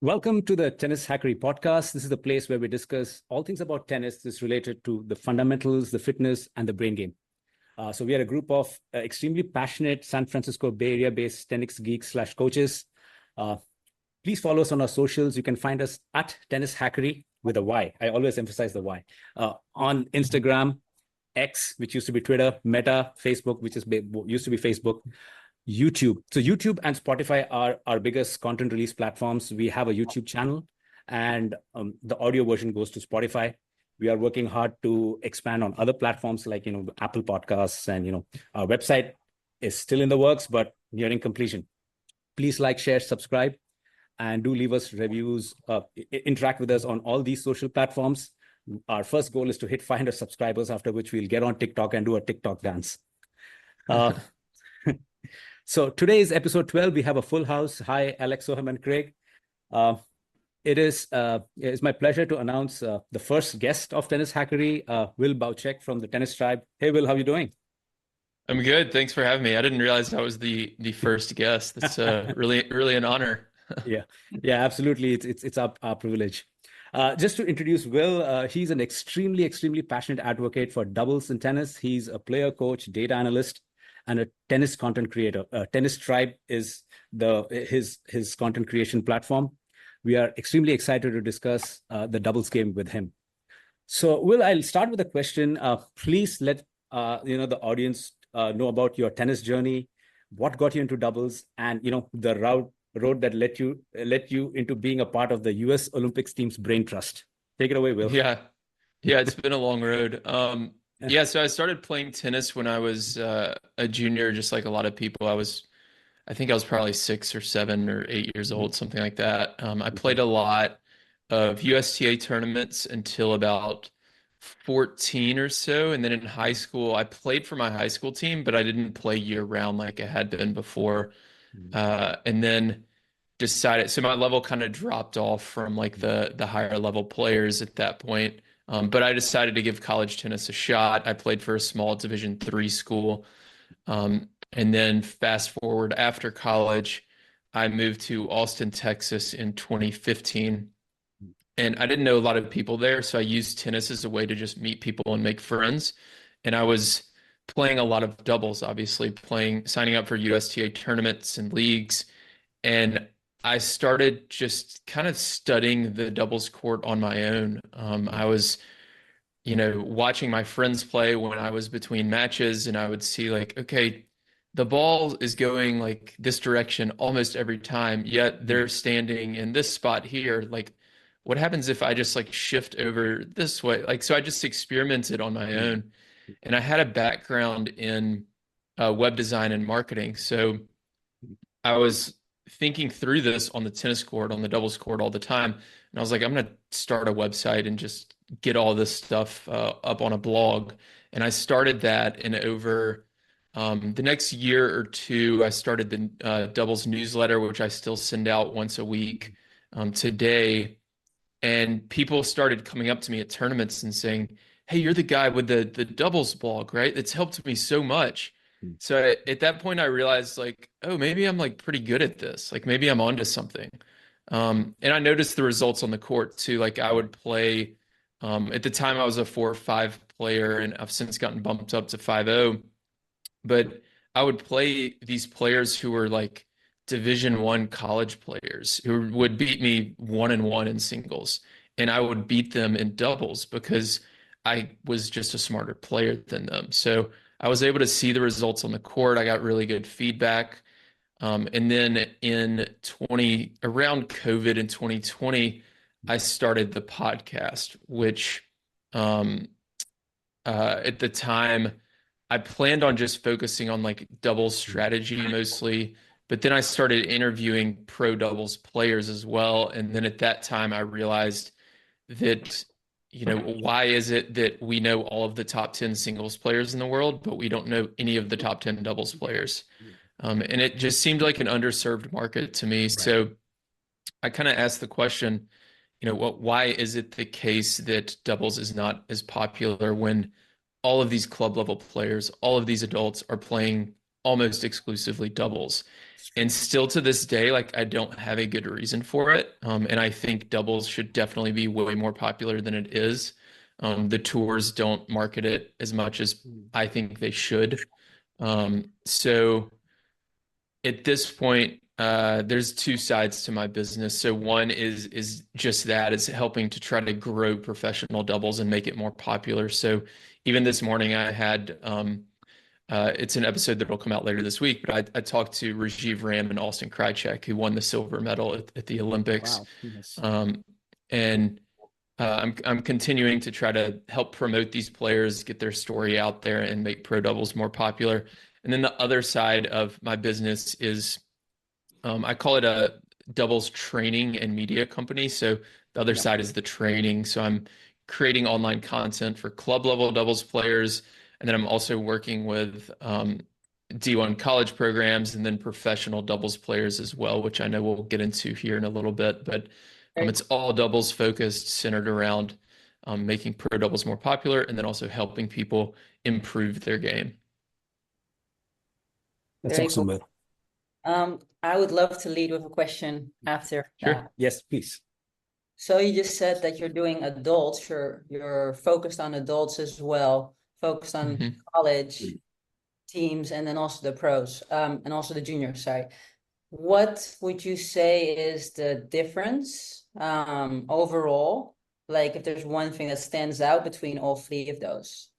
Welcome to the Tennishackery podcast. This is the place where we discuss all things about tennis that's related to the fundamentals, the fitness, and the brain game. So we are a group of extremely passionate San Francisco Bay Area-based tennis geeks / coaches. Please follow us on our socials. You can find us at Tennishackery with a Y. I always emphasize the Y. On Instagram, X, which used to be Twitter, Meta, Facebook, which used to be Facebook, YouTube. So YouTube and Spotify are our biggest content release platforms. We have a YouTube channel, and the audio version goes to Spotify. We are working hard to expand on other platforms like, Apple Podcasts, and, our website is still in the works, but nearing completion. Please like, share, subscribe, and do leave us reviews. Interact with us on all these social platforms. Our first goal is to hit 500 subscribers, after which we'll get on TikTok and do a TikTok dance. So today is episode 12. We have a full house. Hi, Alex, Soham, and Craig. It's my pleasure to announce the first guest of Tennishackery, Will Boucek from the Tennistribe. Hey, Will, how are you doing? I'm good. Thanks for having me. I didn't realize I was the first guest. That's really an honor. Yeah, absolutely. It's our privilege. Just to introduce Will, he's an extremely passionate advocate for doubles in tennis. He's a player coach, data analyst, and a tennis content creator. Tennistribe is his content creation platform. We are extremely excited to discuss the doubles game with him. So, Will, I'll start with a question. Please let the audience know about your tennis journey, what got you into doubles, and the road that led you into being a part of the U.S. Olympics team's brain trust. Take it away, Will. Yeah, it's been a long road. So I started playing tennis when I was a junior, just like a lot of people. I think I was probably 6 or 7 or 8 years old, something like that. I played a lot of USTA tournaments until about 14 or so. And then in high school, I played for my high school team, but I didn't play year round like I had been before. And then so my level kind of dropped off from like the higher level players at that point. But I decided to give college tennis a shot. I played for a small Division III school. And then fast forward after college, I moved to Austin, Texas in 2015. And I didn't know a lot of people there, so I used tennis as a way to just meet people and make friends. And I was playing a lot of doubles, obviously, signing up for USTA tournaments and leagues. And I started just kind of studying the doubles court on my own. I was, watching my friends play when I was between matches, and I would see like, okay, the ball is going like this direction almost every time, yet they're standing in this spot here. Like, what happens if I just like shift over this way? Like, so I just experimented on my own, and I had a background in web design and marketing. So I was thinking through this on the tennis court, on the doubles court all the time. And I was like, I'm going to start a website and just get all this stuff up on a blog. And I started that, and over the next year or two, I started the doubles newsletter, which I still send out once a week today. And people started coming up to me at tournaments and saying, hey, you're the guy with the doubles blog, right? It's helped me so much. So at that point, I realized like, oh, maybe I'm like pretty good at this. Like maybe I'm onto something. And I noticed the results on the court too. Like I would play, at the time I was a 4-5 player, and I've since gotten bumped up to 5-0. But I would play these players who were like Division I college players who would beat me 1-1 in singles. And I would beat them in doubles because I was just a smarter player than them. So I was able to see the results on the court. I got really good feedback. And then around COVID in 2020, I started the podcast, which at the time I planned on just focusing on like doubles strategy mostly, but then I started interviewing pro doubles players as well. And then at that time, I realized that why is it that we know all of the top 10 singles players in the world, but we don't know any of the top 10 doubles players? And it just seemed like an underserved market to me. Right. So I kind of asked the question, why is it the case that doubles is not as popular when all of these club level players, all of these adults are playing almost exclusively doubles. And still to this day, like I don't have a good reason for it. And I think doubles should definitely be way more popular than it is. The tours don't market it as much as I think they should. So at this point, there's two sides to my business. So one is just that, is helping to try to grow professional doubles and make it more popular. So even this morning, I had it's an episode that will come out later this week, but I talked to Rajiv Ram and Austin Krajicek, who won the silver medal at the Olympics. Wow. Yes. And I'm continuing to try to help promote these players, get their story out there, and make pro doubles more popular. And then the other side of my business is I call it a doubles training and media company. So the other side is the training. So I'm creating online content for club level doubles players. And then I'm also working with D1 college programs and then professional doubles players as well, which I know we'll get into here in a little bit. But it's all doubles focused, centered around making pro doubles more popular and then also helping people improve their game. That's Very awesome, cool. Will. I would love to lead with a question after Sure. that. Yes, please. So you just said that you're doing adults, you're focused on adults as well, focused on college teams and then also the pros, and also the juniors, sorry. What would you say is the difference overall? Like if there's one thing that stands out between all three of those?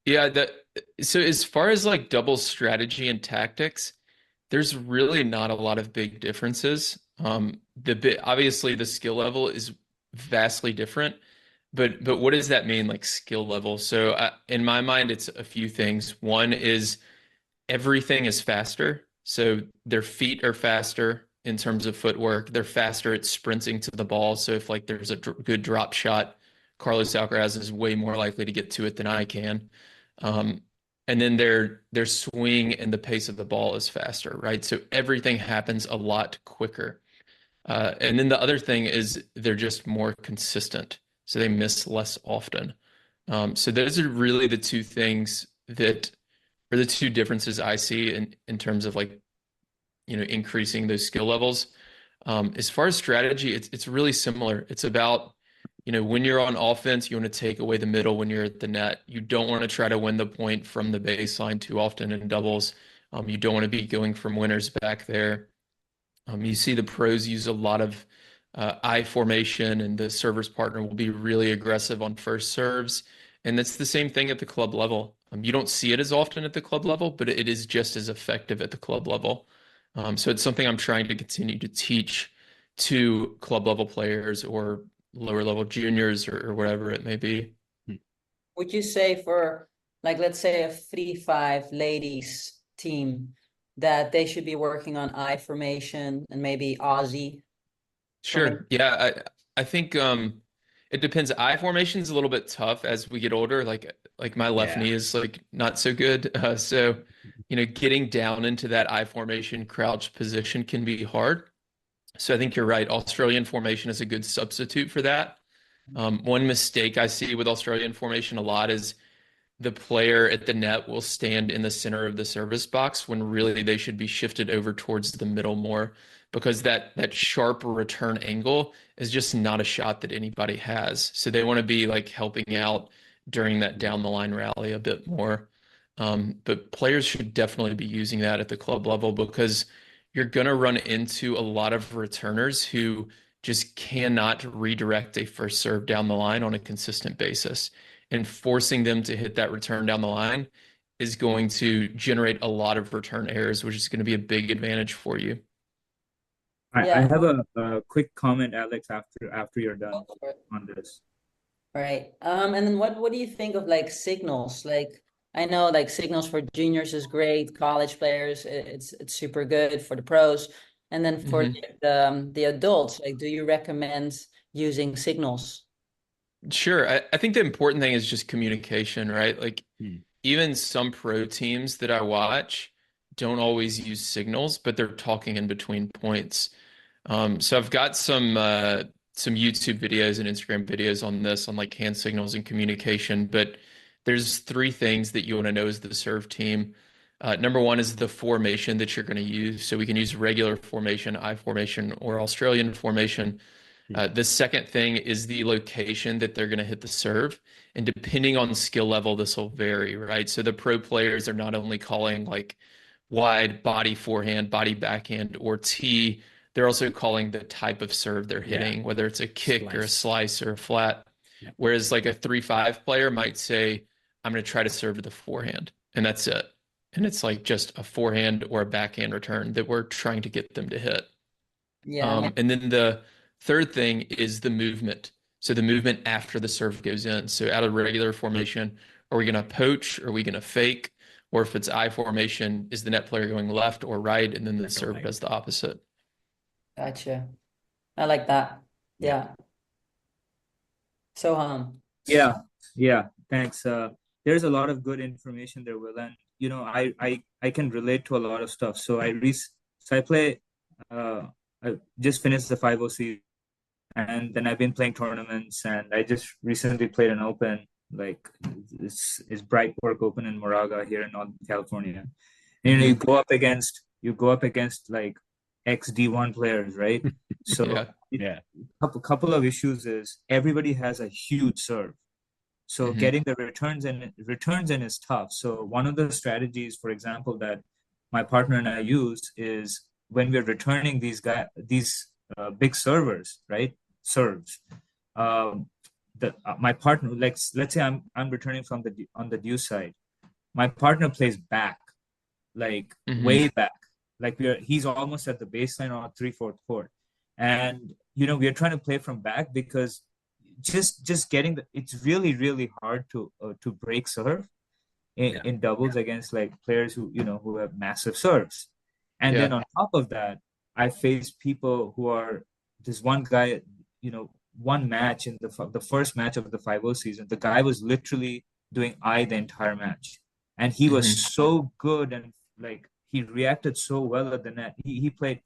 Yeah, so as far as like double strategy and tactics, there's really not a lot of big differences. Obviously the skill level is vastly different, but what does that mean, like skill level? So in my mind, it's a few things. One is everything is faster. So their feet are faster in terms of footwork. They're faster at sprinting to the ball. So if like there's a good drop shot, Carlos Alcaraz is way more likely to get to it than I can. And then their swing and the pace of the ball is faster, right? So everything happens a lot quicker. And then the other thing is they're just more consistent. So they miss less often. So those are really the two things that are the two differences I see in terms of like, increasing those skill levels. As far as strategy, it's really similar. It's about, when you're on offense, you want to take away the middle when you're at the net. You don't want to try to win the point from the baseline too often in doubles. You don't want to be going from winners back there. You see the pros use a lot of I formation, and the server's partner will be really aggressive on first serves. And that's the same thing at the club level. You don't see it as often at the club level, but it is just as effective at the club level. So it's something I'm trying to continue to teach to club level players or lower level juniors or whatever it may be. Would you say for, like, let's say a 3-5 ladies team, that they should be working on I formation and maybe Aussie? Sure. Yeah, I think it depends. I formation is a little bit tough as we get older. Like my left knee is like not so good. So getting down into that I formation crouch position can be hard. So I think you're right. Australian formation is a good substitute for that. One mistake I see with Australian formation a lot is the player at the net will stand in the center of the service box when really they should be shifted over towards the middle more, because that sharp return angle is just not a shot that anybody has. So they want to be like helping out during that down the line rally a bit more. But players should definitely be using that at the club level, because you're going to run into a lot of returners who just cannot redirect a first serve down the line on a consistent basis. And forcing them to hit that return down the line is going to generate a lot of return errors, which is going to be a big advantage for you. I have a quick comment, Alex, after you're done on this. Right. And then what do you think of like signals? Like, I know like signals for juniors is great, college players, it's super good for the pros. And then for the adults, like, do you recommend using signals? Sure. I think the important thing is just communication, right? Like even some pro teams that I watch don't always use signals, but they're talking in between points. So I've got some YouTube videos and Instagram videos on this, on like hand signals and communication, but there's three things that you want to know as the serve team. Number one is the formation that you're going to use. So we can use regular formation, I formation, or Australian formation. The second thing is the location that they're going to hit the serve. And depending on skill level, this will vary, right? So the pro players are not only calling like wide body forehand, body backhand, or tee, they're also calling the type of serve they're hitting, whether it's a kick or a slice or a flat. Whereas like a 3-5 player might say, I'm going to try to serve with the forehand, and that's it. And it's like just a forehand or a backhand return that we're trying to get them to hit. And then the third thing is the movement. So the movement after the serve goes in. So out of regular formation, are we going to poach? Are we going to fake? Or if it's I formation, is the net player going left or right? And then the serve does the opposite. Gotcha. I like that. Yeah. So, Yeah, thanks. There's a lot of good information there, Will, and you know, I can relate to a lot of stuff. So I play. I just finished the 5 season, and then I've been playing tournaments, and I just recently played an Open, like it's Brightwork Open in Moraga here in Northern California. And, you know, you go up against like ex-D1 players, right? So couple of issues is everybody has a huge serve. So getting the returns in is tough. So one of the strategies, for example, that my partner and I use is when we're returning these big servers, right? Serves. My partner, like let's say I'm returning from on the deuce side. My partner plays back, like way back, like he's almost at the baseline on 3/4 court, and you know we're trying to play from back because just getting it's really hard to break serve in doubles against like players who have massive serves. And then on top of that, I faced people who are this one guy, one match in the first match of the 5-0 season, the guy was literally doing the entire match, and he was so good, and like he reacted so well at the net. He played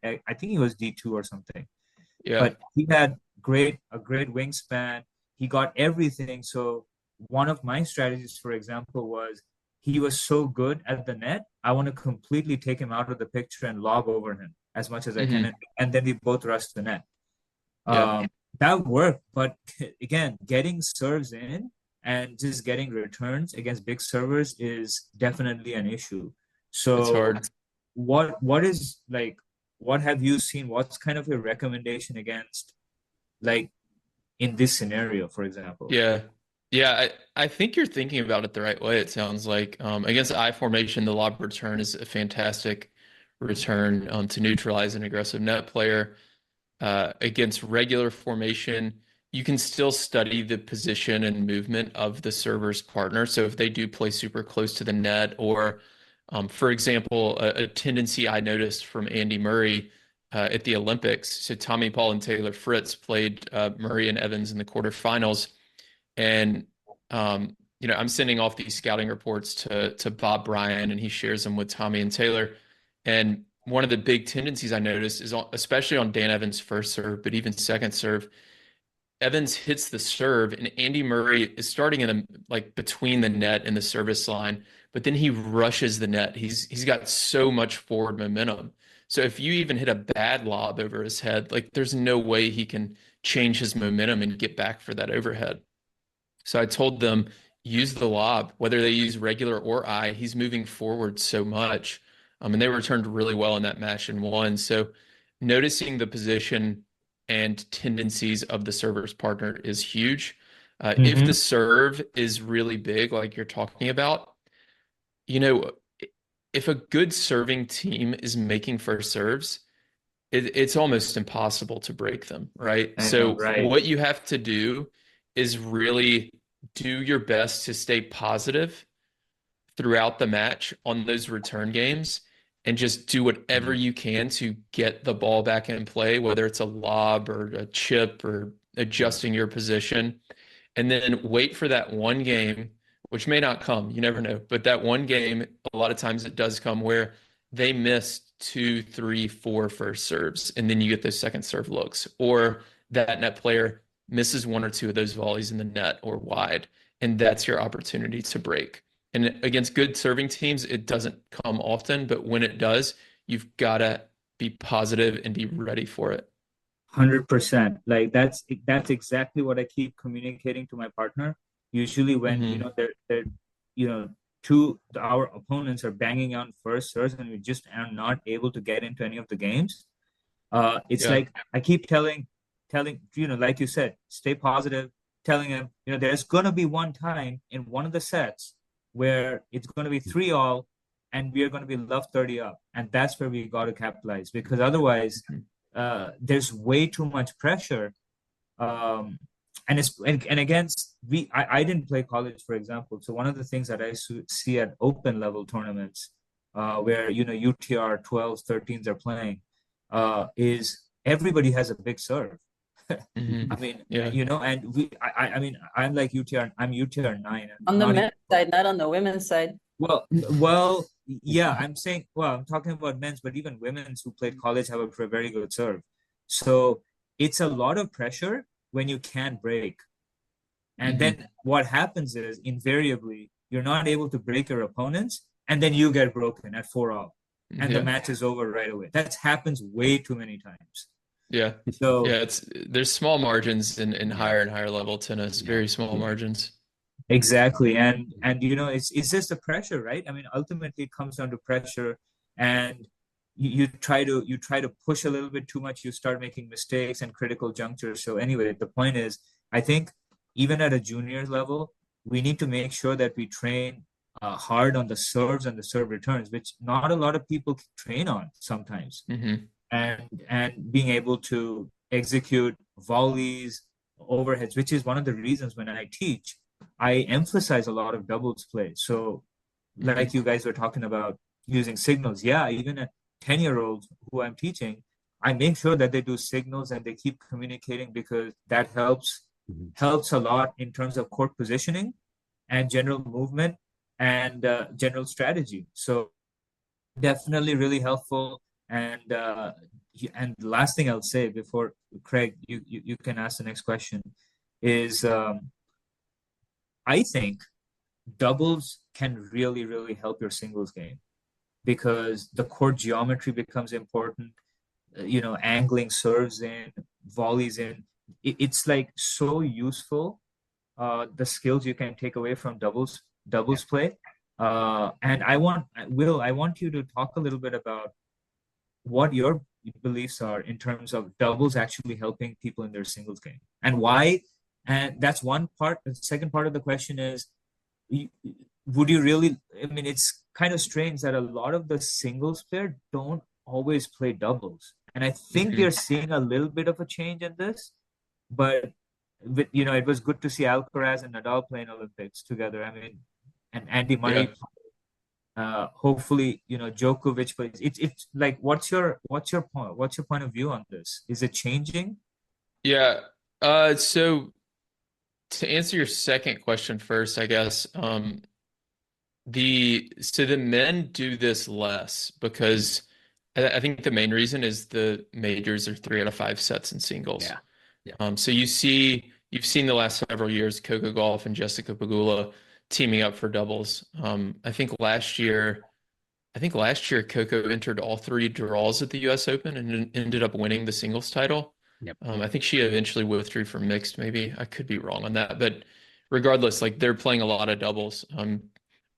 I think he was D2 or something. But he had a great wingspan. He got everything. So one of my strategies, for example, was he was so good at the net, I want to completely take him out of the picture and lob over him as much as I can. And then we both rushed the net. That worked. But again, getting serves in and just getting returns against big servers is definitely an issue. So it's hard. What have you seen? What's kind of your recommendation against, like, in this scenario, for example? I think you're thinking about it the right way. It sounds like against I formation, the lob return is a fantastic return to neutralize an aggressive net player. Against regular formation, you can still study the position and movement of the server's partner. So if they do play super close to the net, or for example, a tendency I noticed from Andy Murray at the Olympics. So Tommy Paul and Taylor Fritz played Murray and Evans in the quarterfinals. And, I'm sending off these scouting reports to Bob Bryan, and he shares them with Tommy and Taylor. And one of the big tendencies I noticed is, especially on Dan Evans' first serve, but even second serve, Evans hits the serve, and Andy Murray is starting in between the net and the service line, but then he rushes the net. He's got so much forward momentum. So if you even hit a bad lob over his head, like there's no way he can change his momentum and get back for that overhead. So I told them, use the lob, whether they use regular or he's moving forward so much. And they returned really well in that match and won. So noticing the position and tendencies of the server's partner is huge. If the serve is really big, like you're talking about, if a good serving team is making first serves, it's almost impossible to break them, right? What you have to do is really do your best to stay positive throughout the match on those return games, and just do whatever you can to get the ball back in play, whether it's a lob or a chip or adjusting your position, and then wait for that one game, which may not come, you never know, but that one game, a lot of times it does come, where they missed 2, 3, 4 first serves, and then you get those second serve looks, or that net player misses 1 or 2 of those volleys in the net or wide, and that's your opportunity to break. And against good serving teams, it doesn't come often, but when it does, you've got to be positive and be ready for it. 100%. Like that's exactly what I keep communicating to my partner. Usually when they're our opponents are banging on first serves and we just are not able to get into any of the games. It's like I keep telling, like you said, stay positive, telling them, there's gonna be one time in one of the sets where it's gonna be 3-all and we are gonna be love 30 up. And that's where we gotta capitalize, because otherwise there's way too much pressure. And against I didn't play college, for example. So one of the things that I see at open level tournaments, where UTR 12s, 13s are playing, is everybody has a big serve. I mean, and I mean, I'm like UTR, I'm UTR 9. On the men's side, not on the women's side. Well, yeah, I'm talking about men's, but even women's who played college have a very good serve. So it's a lot of pressure when you can't break. And then what happens is invariably you're not able to break your opponents, and then you get broken at 4-all, and the match is over right away. That happens way too many times. Yeah. So there's small margins in higher and higher level tennis, very small margins. Exactly. And it's just the pressure, right? I mean, ultimately it comes down to pressure, and you try to push a little bit too much, you start making mistakes and critical junctures. So anyway, the point is, I think even at a junior level, we need to make sure that we train hard on the serves and the serve returns, which not a lot of people train on sometimes. And being able to execute volleys, overheads, which is one of the reasons when I teach, I emphasize a lot of doubles play. So like you guys were talking about using signals. Yeah, even a 10-year-old who I'm teaching, I make sure that they do signals and they keep communicating, because that helps a lot in terms of court positioning and general movement and general strategy. So definitely really helpful. And the last thing I'll say before Craig, you can ask the next question, is I think doubles can really, really help your singles game, because the court geometry becomes important. Angling serves in, volleys in. It's like so useful. The skills you can take away from doubles play. And I want you to talk a little bit about what your beliefs are in terms of doubles actually helping people in their singles game, and why. And that's one part. The second part of the question is, would you really, I mean, it's kind of strange that a lot of the singles players don't always play doubles. And I think they're seeing a little bit of a change in this, but it was good to see Alcaraz and Nadal playing Olympics together. I mean, and Andy Murray. Hopefully, Djokovic plays. It's like, what's your point of view on this? Is it changing? Yeah. So to answer your second question first, I guess, the men do this less because I think the main reason is the majors are 3 out of 5 sets in singles. So you've seen the last several years, Coco Gauff and Jessica Pegula teaming up for doubles. I think last year Coco entered all 3 draws at the U.S. Open and ended up winning the singles title. I think she eventually withdrew for mixed, maybe. I could be wrong on that, but regardless, like, they're playing a lot of doubles.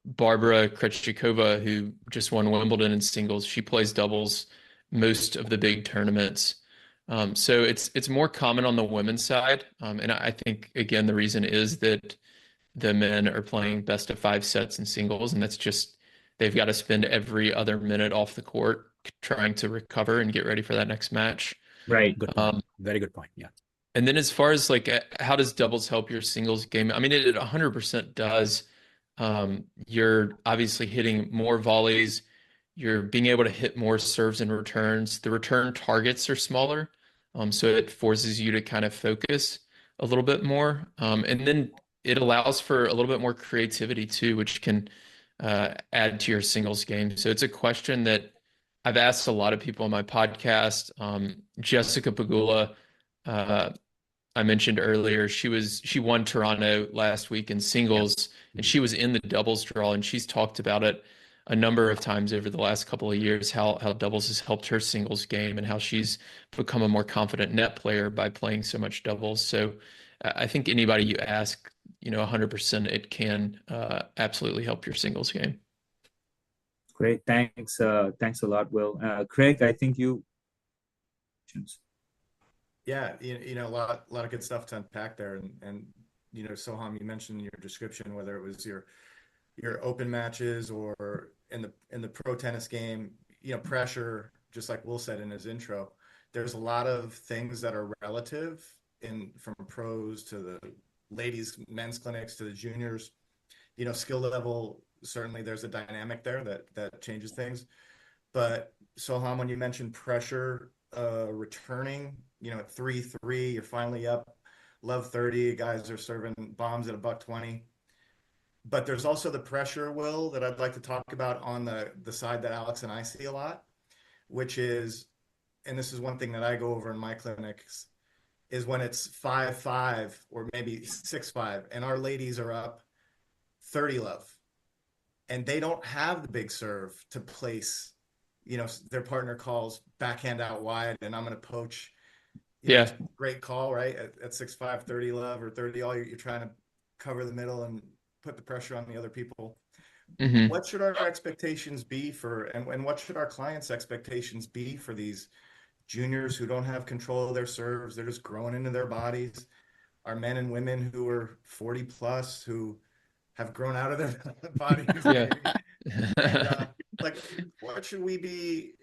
Barbara Krejcikova, who just won Wimbledon in singles, she plays doubles most of the big tournaments. So it's more common on the women's side. And I think, again, the reason is that the men are playing best of 5 sets in singles, and that's just, they've got to spend every other minute off the court trying to recover and get ready for that next match. Right. Good point. Very good point. Yeah. And then as far as like, how does doubles help your singles game? I mean, it 100% does. You're obviously hitting more volleys. You're being able to hit more serves and returns. The return targets are smaller. So it forces you to kind of focus a little bit more. And then it allows for a little bit more creativity too, which can add to your singles game. So it's a question that I've asked a lot of people on my podcast. Jessica Pegula I mentioned earlier, she won Toronto last week in singles, and she was in the doubles draw, and she's talked about it a number of times over the last couple of years, how doubles has helped her singles game and how she's become a more confident net player by playing so much doubles. So I think anybody you ask, 100% it can absolutely help your singles game. Great. Thanks. Thanks a lot, Will. Craig, I think you. Yeah, a lot of good stuff to unpack there, and Soham, you mentioned in your description whether it was your open matches or in the pro tennis game, pressure, just like Will said in his intro. There's a lot of things that are relative from pros to the ladies, men's clinics to the juniors. Skill level, certainly there's a dynamic there that changes things. But Soham, when you mentioned pressure, returning, at 3-3, you're finally up, love 30, guys are serving bombs at $120. But there's also the pressure, Will, that I'd like to talk about on the side that Alex and I see a lot, which is, and this is one thing that I go over in my clinics, is when it's 5-5 or maybe 6-5, and our ladies are up 30 love, and they don't have the big serve to place, their partner calls backhand out wide, and I'm going to poach. Yeah. Great call, right? At 6-5, 30 love or 30 all, you're trying to cover the middle and put the pressure on the other people. Mm-hmm. What should our expectations be and what should our clients' expectations be for these juniors who don't have control of their serves? They're just growing into their bodies. Our men and women who are 40 plus, who have grown out of their bodies. Yeah. And, what should we be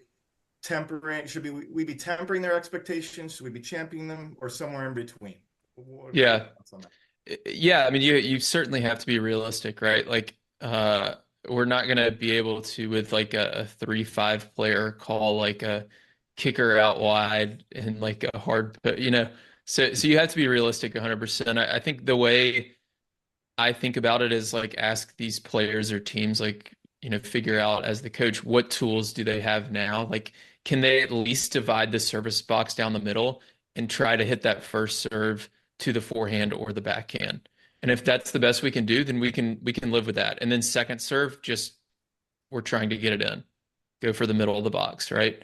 tempering? Should we be tempering their expectations? Should we be championing them, or somewhere in between? Yeah. Yeah, I mean, you certainly have to be realistic, right? Like, we're not going to be able to, with like a 3-5 player, call like a kicker out wide and like a hard, so you have to be realistic 100%. I think the way I think about it is like ask these players or teams, like, figure out as the coach, what tools do they have now? Like, can they at least divide the service box down the middle and try to hit that first serve to the forehand or the backhand? And if that's the best we can do, then we can live with that. And then second serve, just we're trying to get it in, go for the middle of the box, right?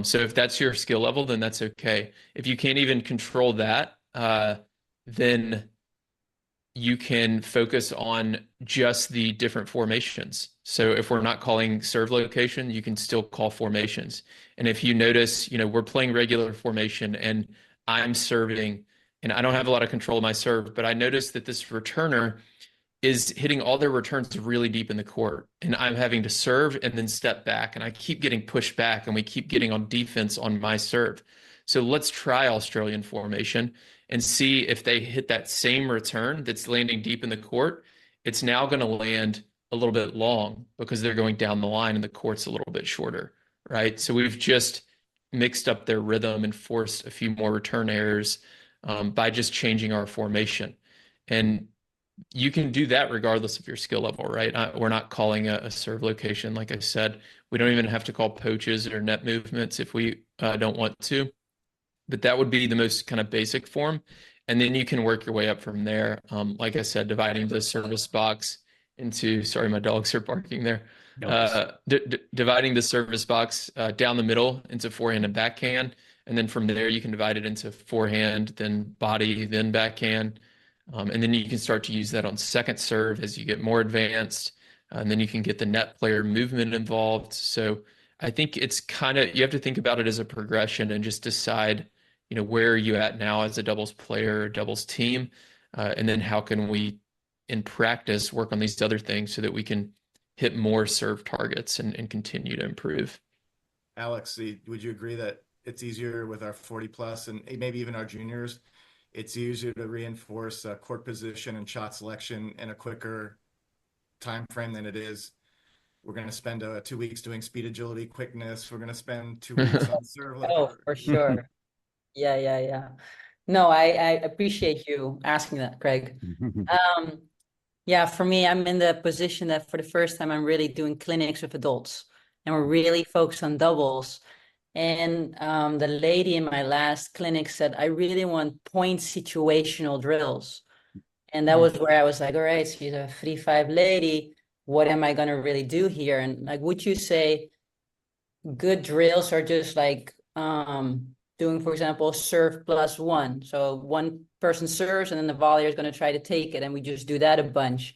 So if that's your skill level, then that's okay. If you can't even control that, then you can focus on just the different formations. So if we're not calling serve location, you can still call formations. And if you notice, we're playing regular formation and I'm serving and I don't have a lot of control of my serve, but I noticed that this returner is hitting all their returns really deep in the court. And I'm having to serve and then step back, and I keep getting pushed back and we keep getting on defense on my serve. So let's try Australian formation and see if they hit that same return that's landing deep in the court. It's now going to land a little bit long because they're going down the line and the court's a little bit shorter, right? So we've just mixed up their rhythm and forced a few more return errors by just changing our formation. And you can do that regardless of your skill level, right? We're not calling a serve location. Like I said, we don't even have to call poaches or net movements if we don't want to. But that would be the most kind of basic form. And then you can work your way up from there. Like I said, dividing the service box into, sorry, my dogs are barking there. Dividing the service box down the middle into forehand and backhand. And then from there, you can divide it into forehand, then body, then backhand. And then you can start to use that on second serve as you get more advanced. And then you can get the net player movement involved. So I think it's you have to think about it as a progression and just decide, where are you at now as a doubles player or doubles team? And then how can we, in practice, work on these other things so that we can hit more serve targets and continue to improve? Alex, would you agree that it's easier with our 40 plus and maybe even our juniors? It's easier to reinforce court position and shot selection in a quicker time frame than it is. We're going to spend 2 weeks doing speed, agility, quickness. We're going to spend 2 weeks on serve. Oh, for sure. Yeah. No, I appreciate you asking that, Craig. Yeah, for me, I'm in the position that for the first time, I'm really doing clinics with adults, and we're really focused on doubles. And the lady in my last clinic said, I really want point situational drills. And that was where I was like, all right, she's a 3-5 lady. What am I going to really do here? And like, would you say good drills are just like doing, for example, serve +1? So one person serves and then the volleyer is going to try to take it. And we just do that a bunch.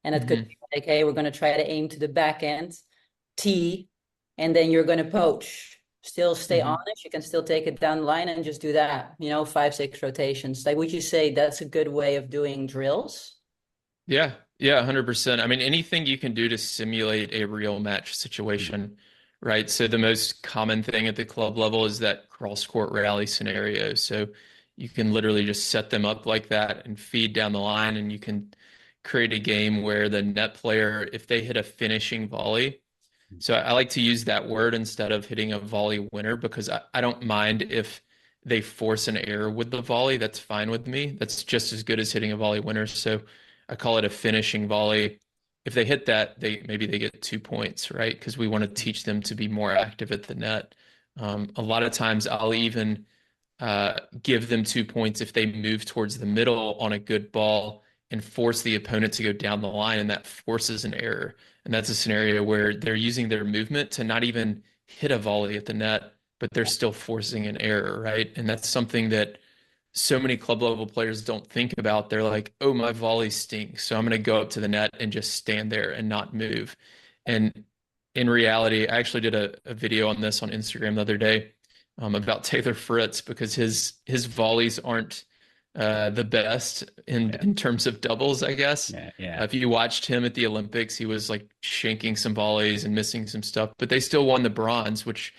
And it could be like, hey, we're going to try to aim to the back end, tee, and then you're going to poach. Still stay honest. You can still take it down the line and just do that, 5-6 rotations. Like, would you say that's a good way of doing drills? Yeah, yeah, 100%. I mean, anything you can do to simulate a real match situation, right? So the most common thing at the club level is that cross court rally scenario. So you can literally just set them up like that and feed down the line, and you can create a game where the net player, if they hit a finishing volley, so I like to use that word instead of hitting a volley winner, because I don't mind if they force an error with the volley. That's fine with me. That's just as good as hitting a volley winner. So I call it a finishing volley. If they hit that, maybe they get 2 points, right? Because we want to teach them to be more active at the net. A lot of times I'll even give them 2 points if they move towards the middle on a good ball and force the opponent to go down the line, and that forces an error. And that's a scenario where they're using their movement to not even hit a volley at the net, but they're still forcing an error, right? And that's something that so many club level players don't think about. They're like, oh, my volley stinks, so I'm going to go up to the net and just stand there and not move. And in reality, I actually did a video on this on Instagram the other day about Taylor Fritz, because his volleys aren't the best in terms of doubles, I guess. If you watched him at the Olympics, he was like shanking some volleys and missing some stuff, but they still won the bronze, which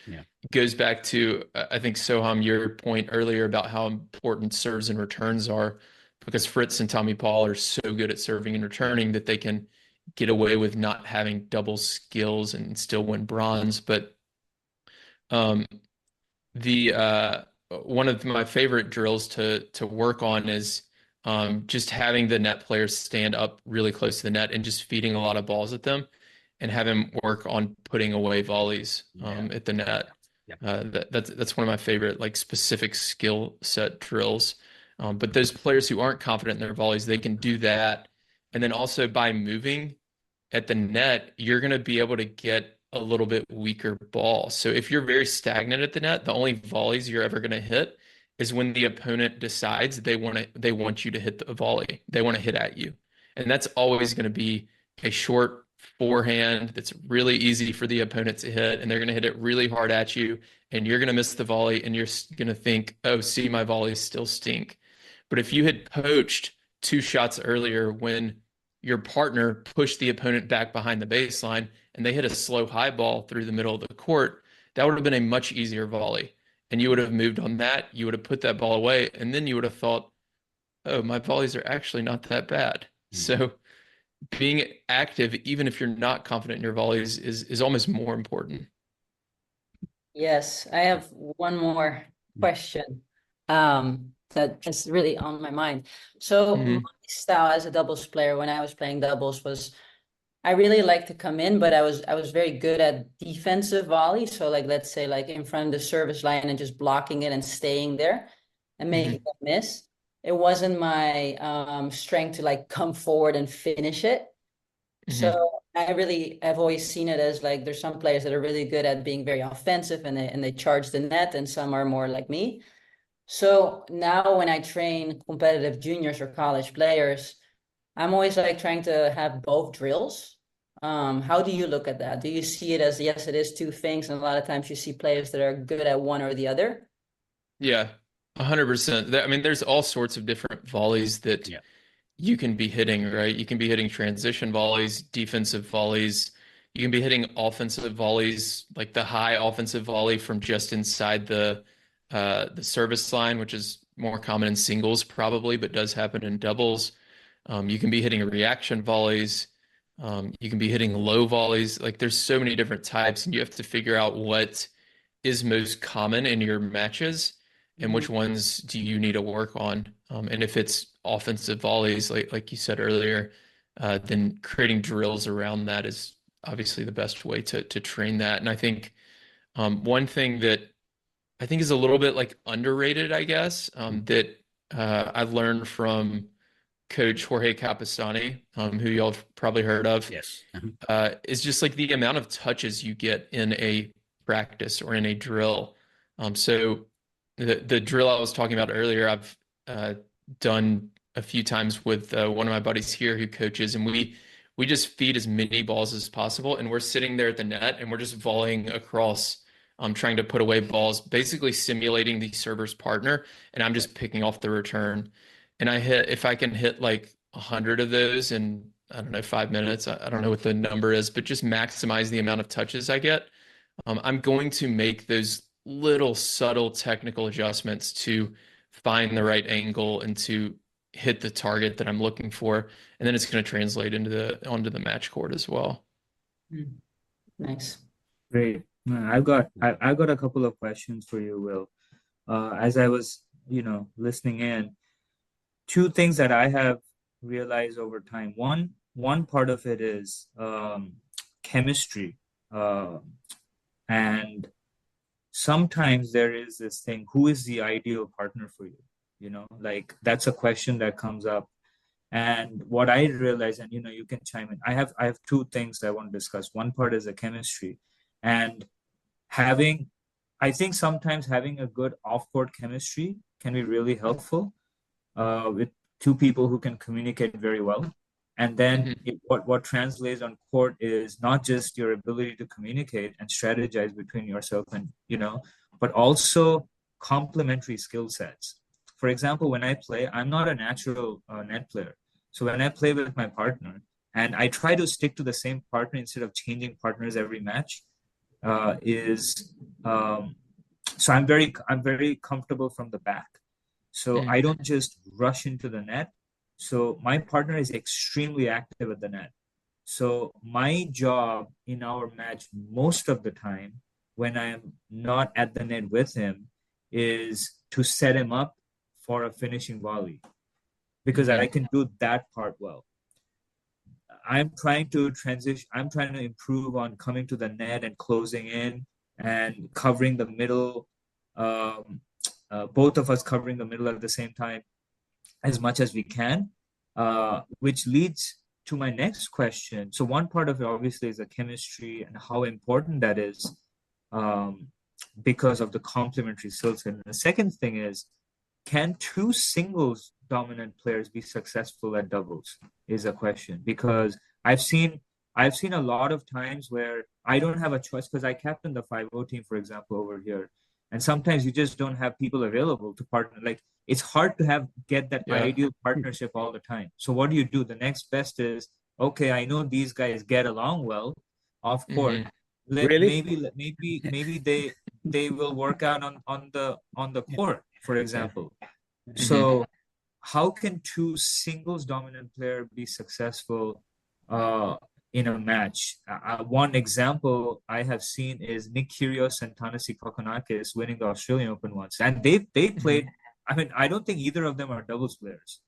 goes back to, I think, Soham, your point earlier about how important serves and returns are, because Fritz and Tommy Paul are so good at serving and returning that they can get away with not having double skills and still win bronze. But the one of my favorite drills to work on is just having the net players stand up really close to the net and just feeding a lot of balls at them, and have him work on putting away volleys at the net. That's one of my favorite, like, specific skill set drills. But those players who aren't confident in their volleys, they can do that. And then also by moving at the net, you're going to be able to get a little bit weaker ball. So if you're very stagnant at the net, the only volleys you're ever going to hit is when the opponent decides they want you to hit the volley. They want to hit at you. And that's always going to be a short forehand that's really easy for the opponent to hit, and they're going to hit it really hard at you, and you're going to miss the volley, and you're going to think, oh, see, my volleys still stink. But if you had poached 2 shots earlier when your partner pushed the opponent back behind the baseline and they hit a slow high ball through the middle of the court, that would have been a much easier volley. And you would have moved on that. You would have put that ball away. And then you would have thought, oh, my volleys are actually not that bad. So being active, even if you're not confident in your volleys, is almost more important. Yes, I have one more question that is really on my mind. So my style as a doubles player when I was playing doubles was, I really like to come in, but I was very good at defensive volley. So like, let's say like in front of the service line and just blocking it and staying there and making it miss. It wasn't my strength to like come forward and finish it. So I've always seen it as like, there's some players that are really good at being very offensive and they charge the net, and some are more like me. So now when I train competitive juniors or college players, I'm always like trying to have both drills. How do you look at that? Do you see it as, yes, it is two things, and a lot of times you see players that are good at one or the other? Yeah, 100%. I mean, there's all sorts of different volleys that you can be hitting, right? You can be hitting transition volleys, defensive volleys. You can be hitting offensive volleys, like the high offensive volley from just inside the service line, which is more common in singles probably, but does happen in doubles. You can be hitting reaction volleys. You can be hitting low volleys. Like, there's so many different types, and you have to figure out what is most common in your matches and which ones do you need to work on. And if it's offensive volleys, like you said earlier, then creating drills around that is obviously the best way to train that. And I think One thing that I think is a little bit like underrated, I guess, that I learned from Coach Jorge Capistani, who y'all have probably heard of. Yes. Is just like the amount of touches you get in a practice or in a drill. So the drill I was talking about earlier, I've done a few times with one of my buddies here who coaches, and we just feed as many balls as possible, and we're sitting there at the net and we're just volleying across, trying to put away balls, basically simulating the server's partner, and I'm just picking off the return. And if I can hit like 100 of those in, I don't know, 5 minutes, I don't know what the number is, but just maximize the amount of touches I get. I'm going to make those little subtle technical adjustments to find the right angle and to hit the target that I'm looking for. And then it's going to translate onto the match court as well. Nice. Great. I've got a couple of questions for you, Will. As I was, listening in, two things that I have realized over time. One part of it is chemistry, and sometimes there is this thing: who is the ideal partner for you? Like that's a question that comes up. And what I realize, and you can chime in. I have two things I want to discuss. One part is the chemistry, and I think sometimes having a good off-court chemistry can be really helpful with two people who can communicate very well. And then what translates on court is not just your ability to communicate and strategize between yourself and, but also complementary skill sets. For example, when I play, I'm not a natural net player. So when I play with my partner, and I try to stick to the same partner instead of changing partners every match, so I'm very comfortable from the back. So I don't just rush into the net. So my partner is extremely active at the net. So my job in our match most of the time when I'm not at the net with him is to set him up for a finishing volley, because I can do that part well. I'm trying to improve on coming to the net and closing in and covering the middle, both of us covering the middle at the same time as much as we can, which leads to my next question. So one part of it obviously is the chemistry and how important that is, because of the complementary skills. And the second thing is, can two singles dominant players be successful at doubles is a question, because I've seen a lot of times where I don't have a choice because I captain the 5-0 team, for example, over here. And sometimes you just don't have people available to partner. Like it's hard to get that ideal partnership all the time. So what do? The next best is, okay, I know these guys get along well off court. Really? Maybe they will work out on the court, for example. So how can two singles dominant player be successful in a match? One example I have seen is Nick Kyrgios and Thanasi Kokkinakis winning the Australian Open once, and they played. I mean, I don't think either of them are doubles players,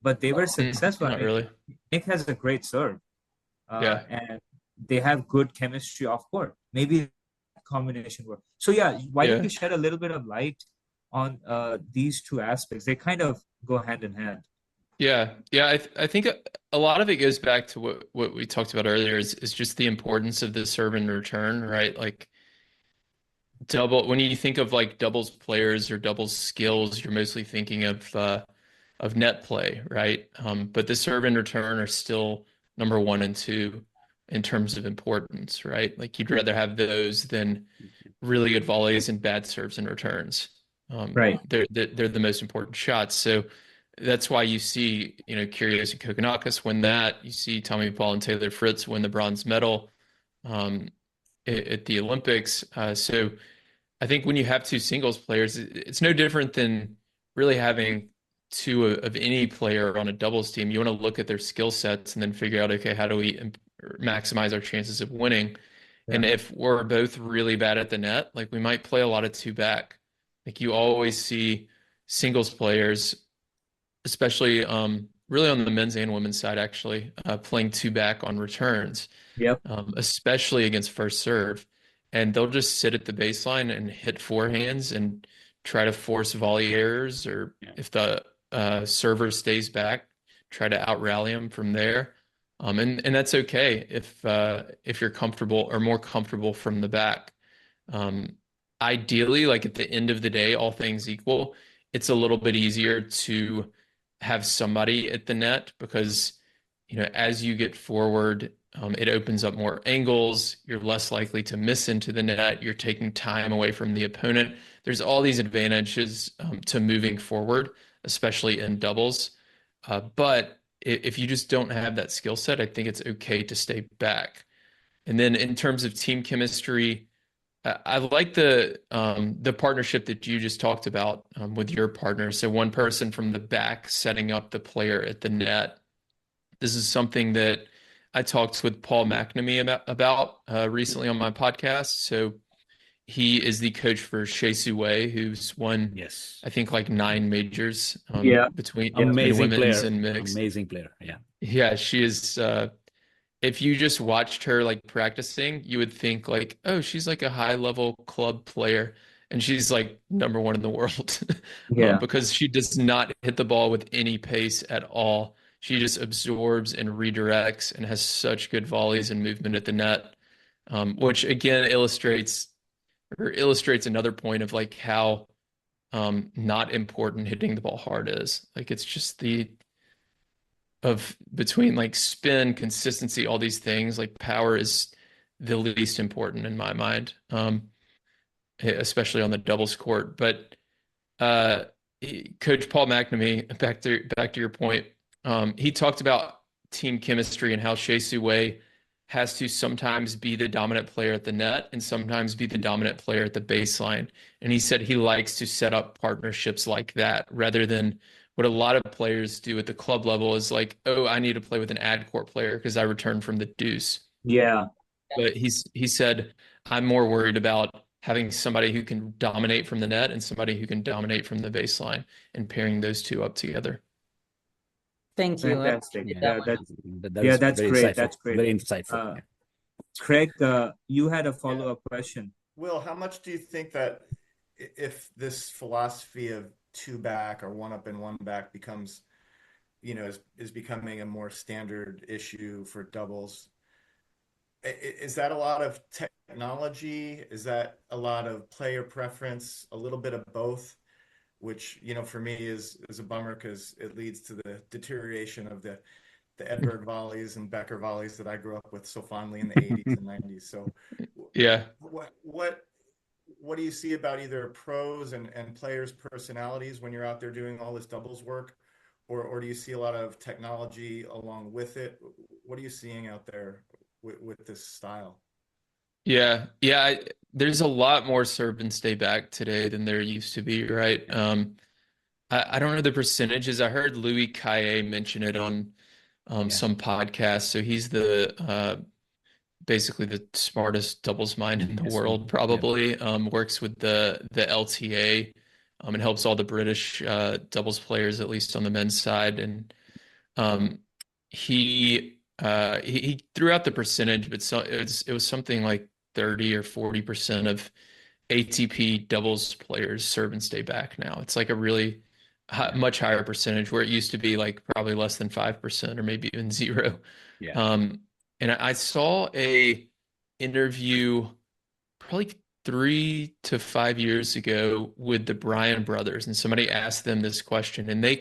but they were successful. Not really. Nick has a great serve, and they have good chemistry off court. Maybe combination work. So why don't you shed a little bit of light on these two aspects? They kind of go hand in hand. I think a lot of it goes back to what we talked about earlier is just the importance of the serve and return, right? Like when you think of like doubles players or doubles skills, you're mostly thinking of net play, right? But the serve and return are still number 1 and 2 in terms of importance, right? Like you'd rather have those than really good volleys and bad serves and returns. Right. They're the most important shots. So that's why you see, Kyrgios and Kokkinakis win that. You see Tommy Paul and Taylor Fritz win the bronze medal at the Olympics. So I think when you have two singles players, it's no different than really having two of any player on a doubles team. You want to look at their skill sets and then figure out, okay, how do we maximize our chances of winning? Yeah. And if we're both really bad at the net, like we might play a lot of two back. Like you always see singles players, especially really on the men's and women's side, actually playing two back on returns. Yep. Especially against first serve. and they'll just sit at the baseline and hit forehands and try to force volley errors, or if the server stays back, try to out rally them from there. And that's okay if you're comfortable or more comfortable from the back. Ideally, like at the end of the day, all things equal, it's a little bit easier to have somebody at the net because, as you get forward, it opens up more angles. You're less likely to miss into the net. You're taking time away from the opponent. There's all these advantages to moving forward, especially in doubles. But if you just don't have that skill set, I think it's okay to stay back. And then in terms of team chemistry, I like the partnership that you just talked about with your partner. So one person from the back setting up the player at the net. This is something that I talked with Paul McNamee about recently on my podcast. So he is the coach for Shea Su Wei, who's won, I think, like 9 majors between amazing women's player, and mixed. amazing player. Yeah. Yeah, she is. If you just watched her like practicing, you would think like, oh, she's like a high level club player. And she's like #1 in the world because she does not hit the ball with any pace at all. She just absorbs and redirects and has such good volleys and movement at the net, which again illustrates another point of like how not important hitting the ball hard is. Like it's just between like spin, consistency, all these things, like power is the least important in my mind, especially on the doubles court. But Coach Paul McNamee, back to your point, he talked about team chemistry and how Shea Su Wei has to sometimes be the dominant player at the net and sometimes be the dominant player at the baseline. And he said he likes to set up partnerships like that rather than what a lot of players do at the club level is like, oh, I need to play with an ad court player because I returned from the deuce. Yeah. But he said, I'm more worried about having somebody who can dominate from the net and somebody who can dominate from the baseline and pairing those two up together. Thank you. Fantastic. That That's very great. insightful. That's great. Very insightful. Craig, you had a follow-up question. Will, how much do you think that if this philosophy of 2 back or 1 up and 1 back becomes, is becoming a more standard issue for doubles? Is that a lot of technology? Is that a lot of player preference? A little bit of both, which, for me is a bummer because it leads to the deterioration of the Edberg volleys and Becker volleys that I grew up with so fondly in the 80s and 90s. So yeah, what do you see about either pros and players' personalities when you're out there doing all this doubles work, or do you see a lot of technology along with it? What are you seeing out there with this style? Yeah. There's a lot more serve and stay back today than there used to be, right? I don't know the percentages. I heard Louis Caillet mention it on some podcast. So he's basically the smartest doubles mind in the world, probably. Works with the LTA and helps all the British doubles players, at least on the men's side. And he threw out the percentage, but it was something like 30 or 40% of ATP doubles players serve and stay back now. It's like a really much higher percentage, where it used to be like probably less than 5% or maybe even 0. And I saw a interview probably 3 to 5 years ago with the Bryan brothers, and somebody asked them this question, and they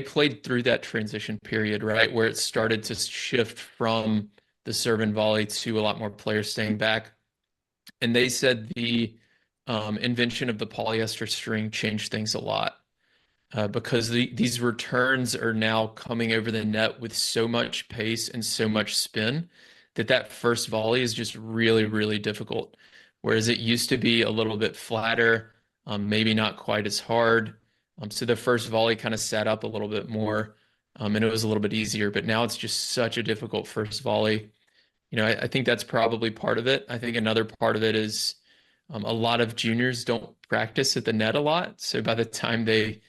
played through that transition period, right, where it started to shift from the serve and volley to a lot more players staying back. And they said the invention of the polyester string changed things a lot. Because these returns are now coming over the net with so much pace and so much spin that first volley is just really, really difficult. Whereas it used to be a little bit flatter, maybe not quite as hard. So the first volley kind of sat up a little bit more, and it was a little bit easier. But now it's just such a difficult first volley. I think that's probably part of it. I think another part of it is a lot of juniors don't practice at the net a lot. So by the time they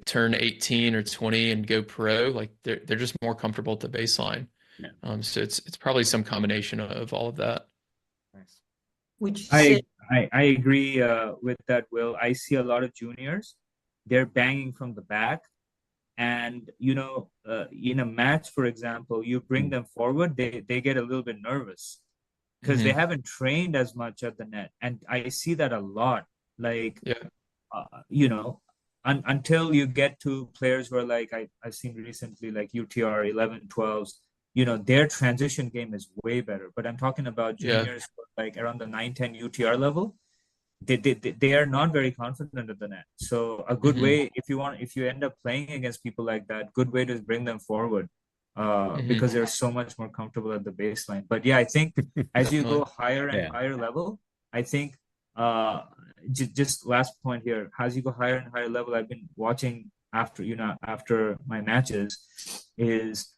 turn 18 or 20 and go pro, like they're just more comfortable at the baseline. So it's probably some combination of all of that. Would you I say, I agree with that, Will. I see a lot of juniors, they're banging from the back. And in a match, for example, you bring them forward, they get a little bit nervous because they Hmm. haven't trained as much at the net. And I see that a lot. Like, Yeah. until you get to players who are like I've seen recently, like UTR 11, 12s, their transition game is way better. But I'm talking about Yeah. juniors who are like around the 9, 10 UTR level. They are not very confident at the net. So a good Hmm. way, if you end up playing against people like that, good way to bring them forward, Hmm. because they're so much more comfortable at the baseline. But yeah, I think as you go Definitely. higher and Yeah. higher level, I think uh, just last point here, as you go higher and higher level, I've been watching after my matches, is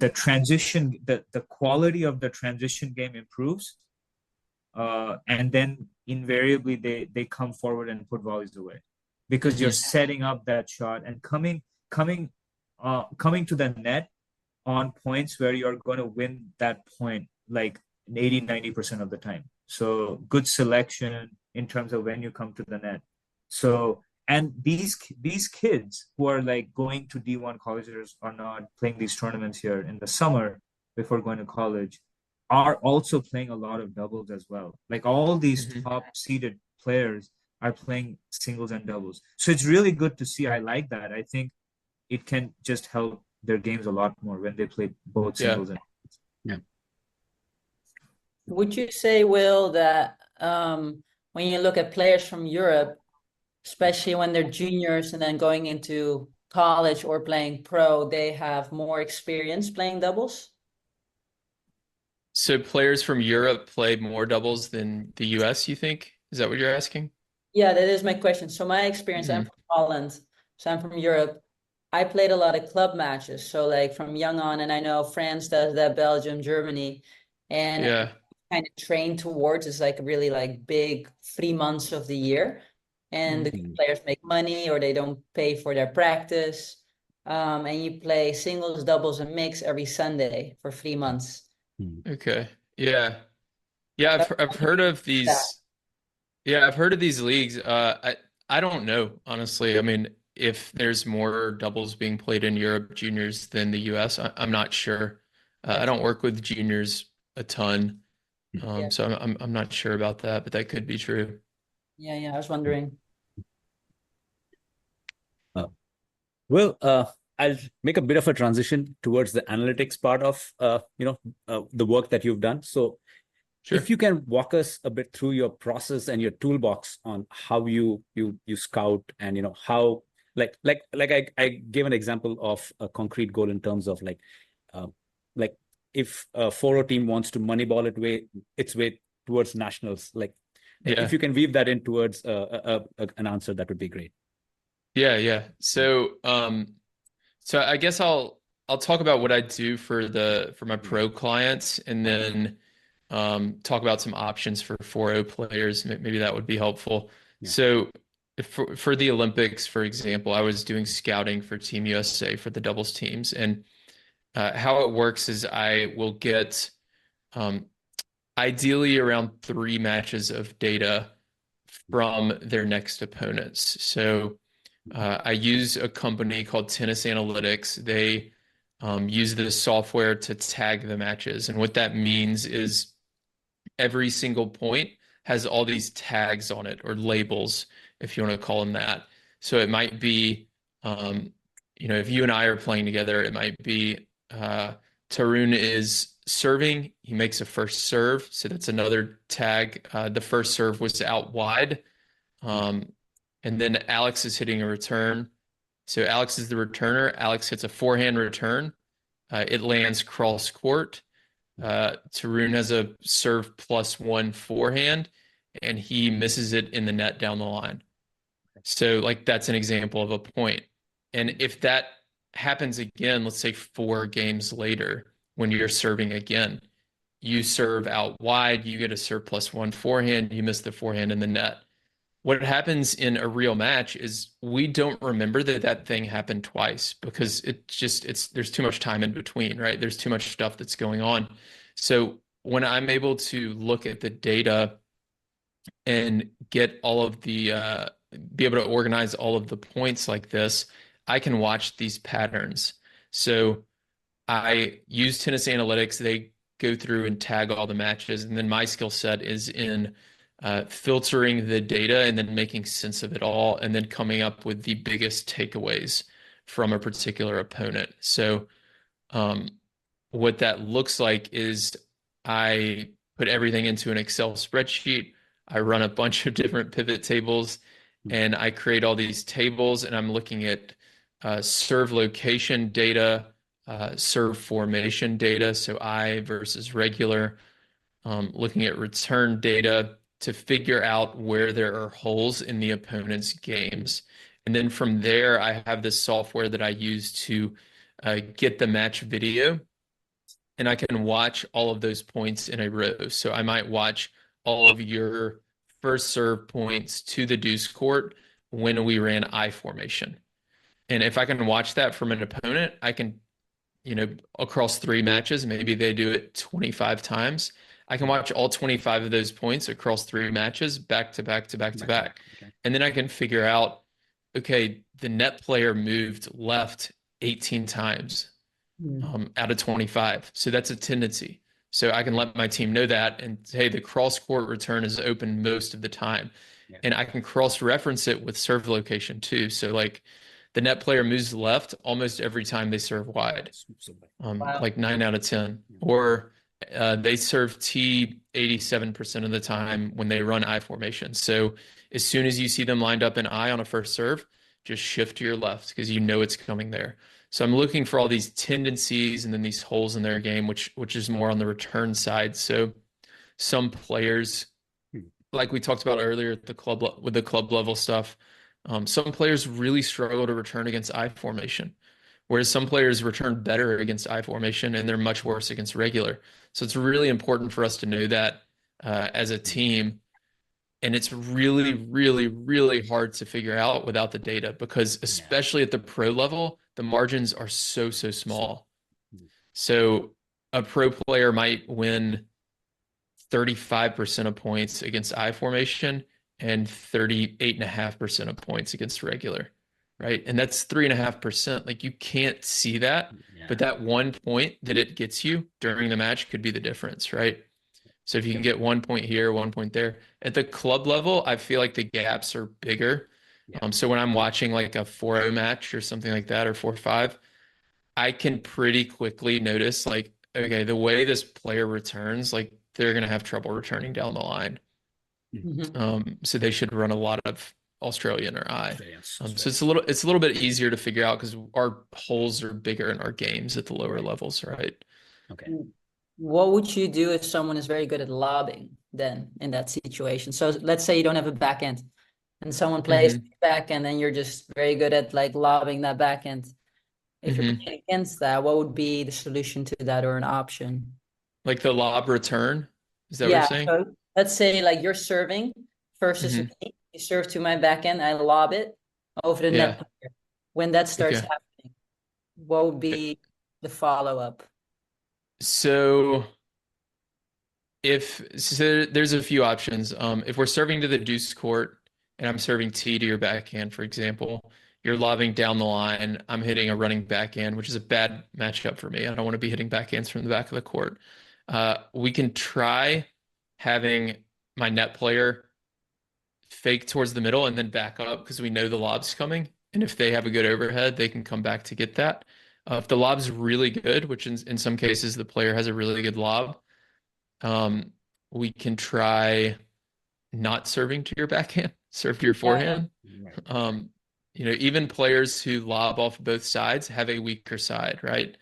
the transition, the quality of the transition game improves, and then invariably they come forward and put volleys away because you're Hmm. setting up that shot and coming to the net on points where you're going to win that point like 80-90% of the time. So good selection in terms of when you come to the net. So, and these kids who are like going to D1 colleges or not, playing these tournaments here in the summer before going to college, are also playing a lot of doubles as well. Like all these Hmm. top seeded players are playing singles and doubles. So it's really good to see. I like that. I think it can just help their games a lot more when they play both Yeah. singles and Yeah. would you say, Will, that when you look at players from Europe, especially when they're juniors and then going into college or playing pro, they have more experience playing doubles? So players from Europe play more doubles than the US, you think? Is that what you're asking? Yeah, that is my question. So my experience, I'm Hmm. from Holland, so I'm from Europe. I played a lot of club matches, so like from young on, and I know France does that, Belgium, Germany, and Yeah. kind of train towards is like really like big 3 months of the year, and the Mhm. Mm. players make money or they don't pay for their practice, and you play singles, doubles, and mix every Sunday for 3 months. Mm. Okay. Yeah. Yeah, So I've heard of that, these. Yeah, I've heard of these leagues. I don't know, honestly. I mean, if there's more doubles being played in Europe juniors than the US, I'm not sure. I that's don't work with juniors a ton, yeah, so I'm not sure about that, but that could be true. yeah. I was wondering. Uh, well, I'll make a bit of a transition towards the analytics part of the work that you've done. So if Sure. you can walk us a bit through your process and your toolbox on how you scout, and how, I gave an example of a concrete goal in terms of uh, like if a 4-0 team wants to moneyball its way towards nationals, like if Yeah. you can weave that in towards an answer, that would be great. Yeah, yeah. So I guess I'll talk about what I do for my pro clients, and then talk about some options for 4-0 players. Maybe that would be helpful. Yeah. So for the Olympics, for example, I was doing scouting for Team USA for the doubles teams, and how it works is I will get um, ideally around 3 matches of data from their next opponents. So I use a company called Tennis Analytics. They use this software to tag the matches. And what that means is every single point has all these tags on it, or labels, if you want to call them that. So it might be, um, if you and I are playing together, it might be Tarun is serving. He makes a first serve. So that's another tag. The first serve was out wide. Um, and then Alex is hitting a return. So Alex is the returner. Alex hits a forehand return. It lands cross court. Tarun has a serve +1 forehand, and he misses it in the net down the line. So, like, that's an example of a point. And if that happens again, let's say 4 games later, when you're serving again, you serve out wide, you get a serve +1 forehand, you miss the forehand in the net. What happens in a real match is we don't remember that that thing happened twice, because there's too much time in between, right? There's too much stuff that's going on. So when I'm able to look at the data and get all of the be able to organize all of the points like this, I can watch these patterns. So I use Tennis Analytics. They go through and tag all the matches, and then my skill set is in filtering the data and then making sense of it all, and then coming up with the biggest takeaways from a particular opponent. So what that looks like is I put everything into an Excel spreadsheet. I run a bunch of different pivot tables, and I create all these tables, and I'm looking at serve location data, serve formation data, so I versus regular, looking at return data to figure out where there are holes in the opponent's games. And then from there, I have this software that I use to get the match video, and I can watch all of those points in a row. So I might watch all of your first serve points to the deuce court when we ran I formation. And if I can watch that from an opponent, I can, across 3 matches, maybe they do it 25 times. I can watch all 25 of those points across 3 matches back to back to back to back. Okay. And then I can figure out, okay, the net player moved left 18 times out of 25. So that's a tendency. So I can let my team know that and hey, the cross court return is open most of the time. Yeah. And I can cross reference it with serve location too. So like the net player moves left almost every time they serve wide, Wow. like 9 out of 10. Or they serve T 87% of the time when they run I formation. So as soon as you see them lined up in I on a first serve, just shift to your left because you know it's coming there. So I'm looking for all these tendencies and then these holes in their game, which is more on the return side. So some players, like we talked about earlier at the club with the club level stuff, some players really struggle to return against I formation, whereas some players return better against I formation and they're much worse against regular. So it's really important for us to know that as a team. And it's really, really, really hard to figure out without the data because especially at the pro level, the margins are so small. So a pro player might win 35% of points against I formation and 38.5% of points against regular, right? And that's 3.5%. Like you can't see that, but that 1 point that it gets you during the match could be the difference, right? So if you can get 1 point here, 1 point there. At the club level, I feel like the gaps are bigger. So when I'm watching like a 4-0 match or something like that, or 4-5, I can pretty quickly notice like, okay, the way this player returns, like they're going to have trouble returning down the line. So they should run a lot of Australian or I. So it's a little bit easier to figure out because our holes are bigger in our games at the lower levels, right? Okay. What would you do if someone is very good at lobbing then in that situation? So let's say you don't have a backhand and someone plays backhand and you're just very good at like lobbing that backhand. If you're playing against that, what would be the solution to that or an option? Like the lob return? Is that what you're saying? So let's say like you're serving versus me. You serve to my backhand, I lob it over the net player. When that starts happening, what would be the follow-up? So there's a few options. If we're serving to the deuce court and I'm serving T to your backhand, for example, you're lobbing down the line. I'm hitting a running backhand, which is a bad matchup for me. I don't want to be hitting backhands from the back of the court. We can try having my net player fake towards the middle and then back up because we know the lob's coming. And if they have a good overhead, they can come back to get that. If the lob's really good, which in some cases the player has a really good lob, we can try not serving to your backhand, serve to your forehand. Even players who lob off both sides have a weaker side, right?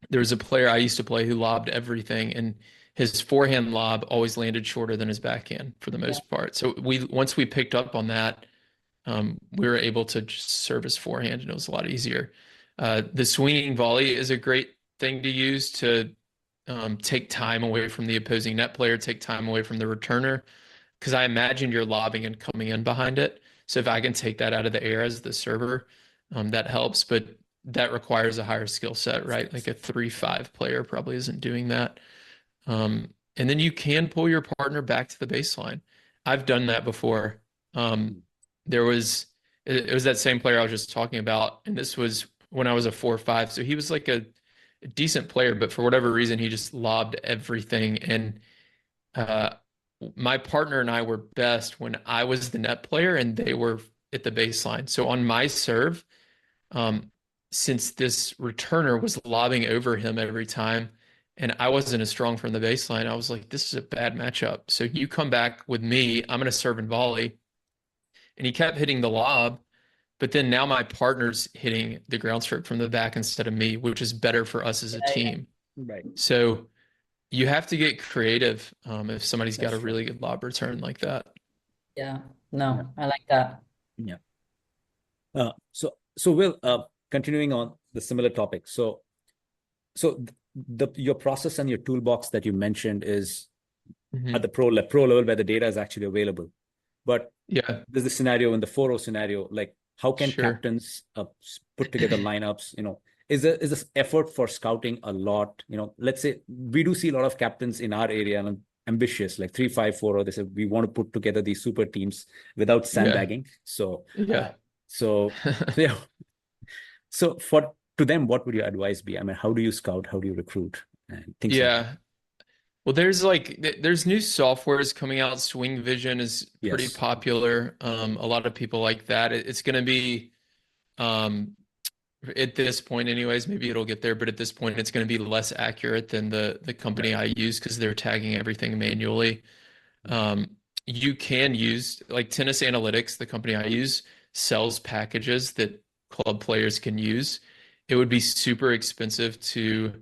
There was a player I used to play who lobbed everything, and his forehand lob always landed shorter than his backhand for the most part. So once we picked up on that, we were able to just serve his forehand, and it was a lot easier. The swinging volley is a great thing to use to take time away from the opposing net player, take time away from the returner, because I imagine you're lobbing and coming in behind it. So if I can take that out of the air as the server, that helps. But that requires a higher skill set, right? Like a 3-5 player probably isn't doing that. And then you can pull your partner back to the baseline. I've done that before. There was, it was that same player I was just talking about, and this was when I was a 4-5. So he was like a decent player, but for whatever reason, he just lobbed everything. And uh, my partner and I were best when I was the net player and they were at the baseline. So on my serve, um, since this returner was lobbing over him every time, and I wasn't as strong from the baseline, I was like, this is a bad matchup. So you come back with me, I'm going to serve and volley. And he kept hitting the lob, but then now my partner's hitting the ground stroke from the back instead of me, which is better for us as a team. Right. So you have to get creative if somebody's got That's a true. really good lob return like that. Yeah, no, I like that. Yeah. So Will, continuing on the similar topic. So your process and your toolbox that you mentioned is at the pro level where the data is actually available. But Yeah, there's the scenario in the 4-0 scenario, like how can sure. captains put together lineups? Is this effort for scouting a lot? Let's say we do see a lot of captains in our area and ambitious, like 3-5-4, or they say we want to put together these super teams without sandbagging. So Yeah. yeah. So to them, what would your advice be? I mean, how do you scout? How do you recruit? And things like that. Yeah. Well, there's new softwares coming out. Swing Vision is pretty Yes. popular. A lot of people like that. It's going to be um, at this point, anyways. Maybe it'll get there, but at this point, it's going to be less accurate than the company I use because they're tagging everything manually. You can use like Tennis Analytics, the company I use, sells packages that club players can use. It would be super expensive to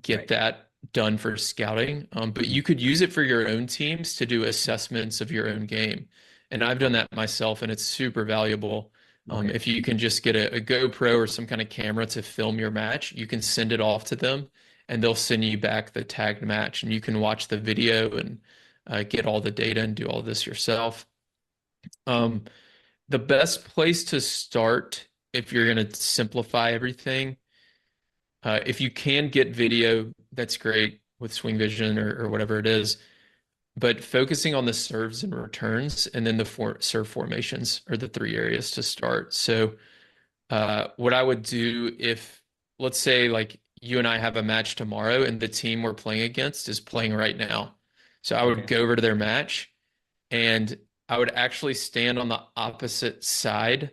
get Right. that done for scouting. But you could use it for your own teams to do assessments of your own game. And I've done that myself, and it's super valuable. Okay. If you can just get a GoPro or some kind of camera to film your match, you can send it off to them, and they'll send you back the tagged match, and you can watch the video and get all the data and do all this yourself. The best place to start if you're going to simplify everything, if you can get video, that's great with Swing Vision or whatever it is. But focusing on the serves and returns, and then the serve formations are the three areas to start. So, what I would do if, let's say, like you and I have a match tomorrow, and the team we're playing against is playing right now. So I would Okay. go over to their match, and I would actually stand on the opposite side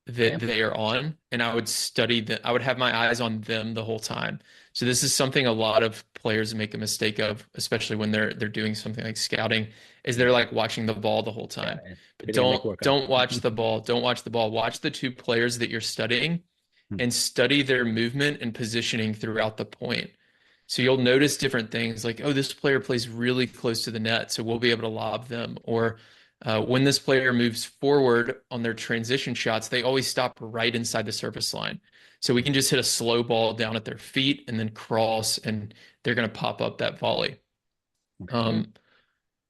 that Okay. they are on, and I would study them. I would have my eyes on them the whole time. So this is something a lot of players make a mistake of, especially when they're doing something like scouting, is they're like watching the ball the whole time. Yeah. But Getting a neck workout. don't watch the ball. Don't watch the ball. Watch the two players that you're studying and study their movement and positioning throughout the point. So you'll notice different things like, oh, this player plays really close to the net, so we'll be able to lob them. Or when this player moves forward on their transition shots, they always stop right inside the surface line. So we can just hit a slow ball down at their feet and then cross, and they're going to pop up that volley.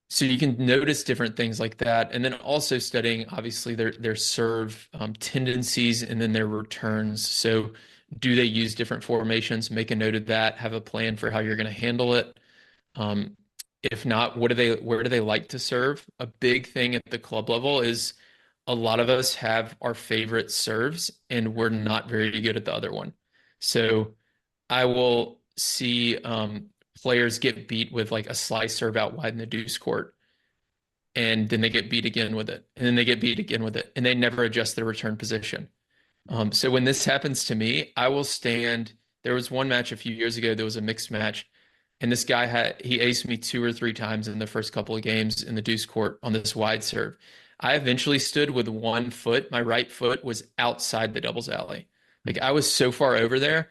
So you can notice different things like that, and then also studying obviously their serve tendencies and then their returns. So do they use different formations? Make a note of that. Have a plan for how you're going to handle it. If not, where do they like to serve? A big thing at the club level is a lot of us have our favorite serves, and we're not very good at the other one. So I will see players get beat with like a slice serve out wide in the deuce court, and then they get beat again with it, and then they get beat again with it, and they never adjust their return position. So when this happens to me, I will stand. There was one match a few years ago. There was a mixed match, and this guy he aced me 2 or 3 times in the first couple of games in the deuce court on this wide serve. I eventually stood with one foot. My right foot was outside the doubles alley. Like I was so far over there,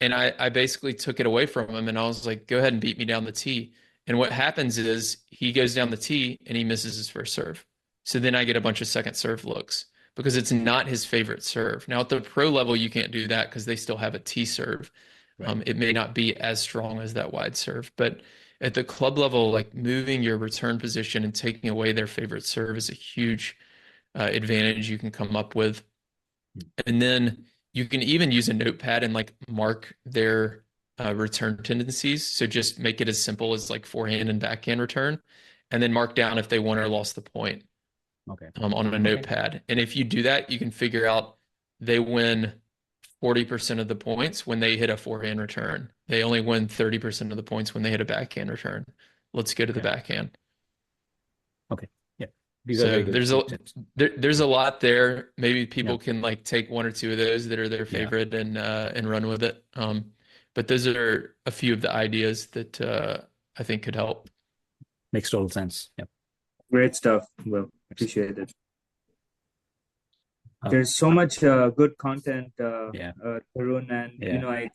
and I basically took it away from him, and I was like, "Go ahead and beat me down the tee." And what happens is he goes down the tee and he misses his first serve. So then I get a bunch of second serve looks because it's not his favorite serve. Now at the pro level, you can't do that because they still have a T serve. Right. It may not be as strong as that wide serve, but at the club level, like moving your return position and taking away their favorite serve is a huge advantage you can come up with. And then you can even use a notepad and like mark their return tendencies. So just make it as simple as like forehand and backhand return, and then mark down if they won or lost the point on a notepad. And if you do that, you can figure out they win 40% of the points when they hit a forehand return. They only win 30% of the points when they hit a backhand return. Let's go to the backhand. Okay. Yeah. These are very good tips. There's a lot there. Maybe people can like take one or two of those that are their favorite and run with it. But those are a few of the ideas that I think could help. Makes total sense. Yeah. Great stuff. Well, appreciate it. There's so much good content, Tarun, and you know, I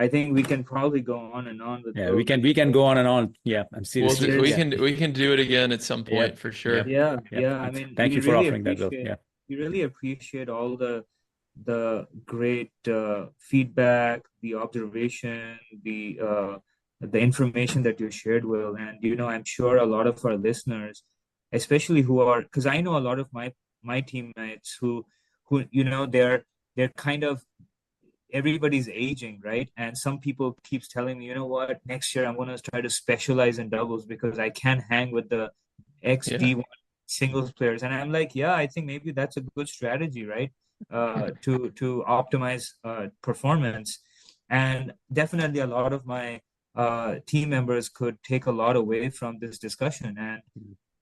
think we can probably go on and on with. Yeah, we can go on and on. Yeah, I'm serious. We can do it again at some point for sure. Yeah. I mean, thank you for offering that, Will. Yeah, we really appreciate all the great feedback, the observation, the information that you shared, Will. And you know, I'm sure a lot of our listeners, especially who are, because I know a lot of my teammates who you know, they're kind of, everybody's aging, right? And some people keeps telling me, you know what, next year I'm going to try to specialize in doubles because I can't hang with the XD1 singles players. And I'm like, yeah, I think maybe that's a good strategy, right? To optimize performance. And definitely a lot of my team members could take a lot away from this discussion. And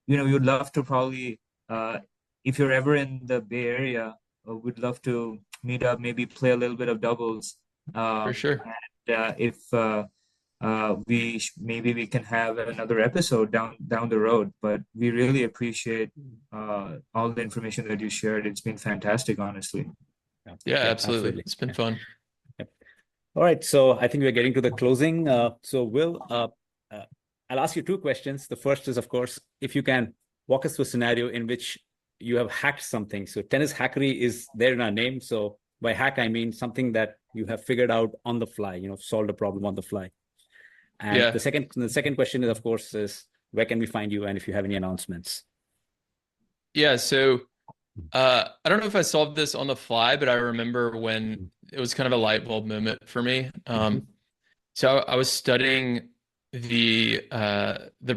you know, you'd love to probably, if you're ever in the Bay Area, we'd love to meet up, maybe play a little bit of doubles. For sure. And if maybe we can have another episode down the road. But we really appreciate all the information that you shared. It's been fantastic, honestly. Yeah, absolutely. It's been fun. All right, so I think we're getting to the closing. So Will, I'll ask you two questions. The first is, of course, if you can walk us through a scenario in which you have hacked something. So Tennishackery is there in our name. So by hack, I mean something that you have figured out on the fly, you know, solved a problem on the fly. And the second question is, of course, is where can we find you and if you have any announcements? Yeah, so I don't know if I solved this on the fly, but I remember when it was kind of a light bulb moment for me. So I was studying the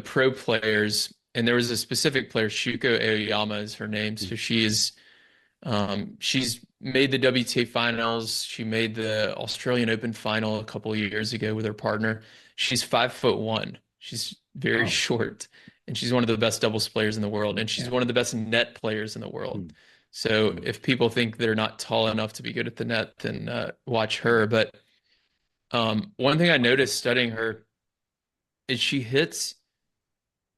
pro players, and there was a specific player, Shuko Aoyama is her name. So she's made the WTA finals. She made the Australian Open final a couple of years ago with her partner. She's 5'1". She's very short, and she's one of the best doubles players in the world, and she's one of the best net players in the world. So if people think they're not tall enough to be good at the net, then watch her. But one thing I noticed studying her is she hits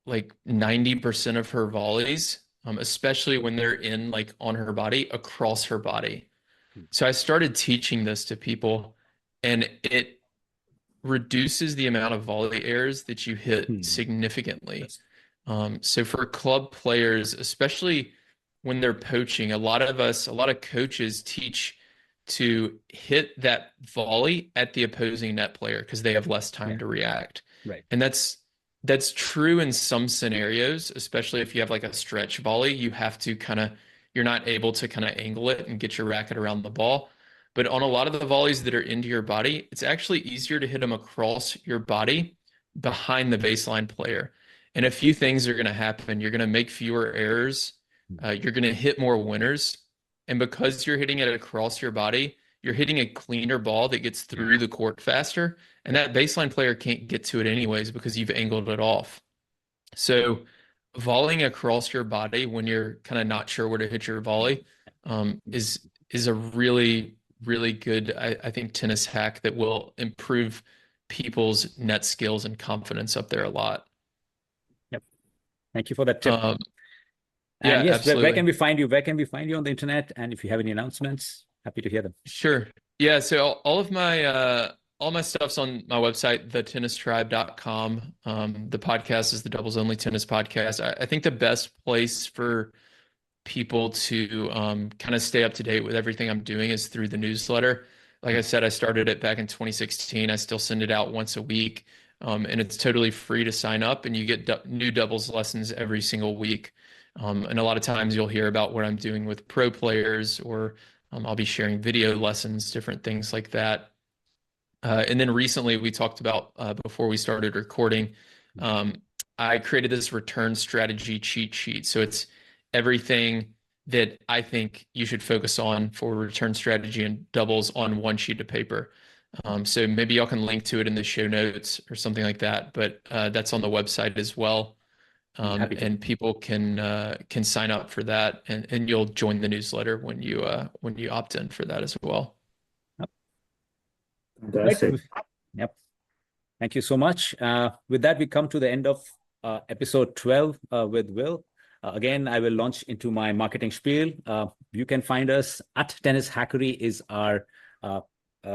like 90% of her volleys, especially when they're in like on her body, across her body. So I started teaching this to people, and it reduces the amount of volley errors that you hit significantly. So for club players, especially when they're poaching, a lot of coaches teach to hit that volley at the opposing net player because they have less time to react. Right. And that's true in some scenarios, especially if you have like a stretch volley, you're not able to kind of angle it and get your racket around the ball. But on a lot of the volleys that are into your body, it's actually easier to hit them across your body behind the baseline player. And a few things are going to happen. You're going to make fewer errors. You're going to hit more winners. And because you're hitting it across your body, you're hitting a cleaner ball that gets through the court faster. And that baseline player can't get to it anyways because you've angled it off. So volleying across your body when you're kind of not sure where to hit your volley is a really, really good, I think, tennis hack that will improve people's net skills and confidence up there a lot. Yep. Thank you for that tip. Yeah, and yes, absolutely. where can we find you? Where can we find you on the internet? And if you have any announcements, happy to hear them. Sure. Yeah. So all my stuff's on my website, thetennistribe.com. The podcast is the Doubles Only Tennis Podcast. I think the best place for people to kind of stay up to date with everything I'm doing is through the newsletter. Like I said, I started it back in 2016. I still send it out once a week, and it's totally free to sign up, and you get new doubles lessons every single week. And a lot of times you'll hear about what I'm doing with pro players, or I'll be sharing video lessons, different things like that. And then recently we talked about before we started recording, I created this return strategy cheat sheet. So it's everything that I think you should focus on for return strategy and doubles on one sheet of paper. So maybe y'all can link to it in the show notes or something like that, but that's on the website as well. And people can sign up for that, and you'll join the newsletter when you opt in for that as well. Fantastic. Yep. Thank you so much. With that, we come to the end of episode 12 with Will. Again, I will launch into my marketing spiel. You can find us at Tennishackery is our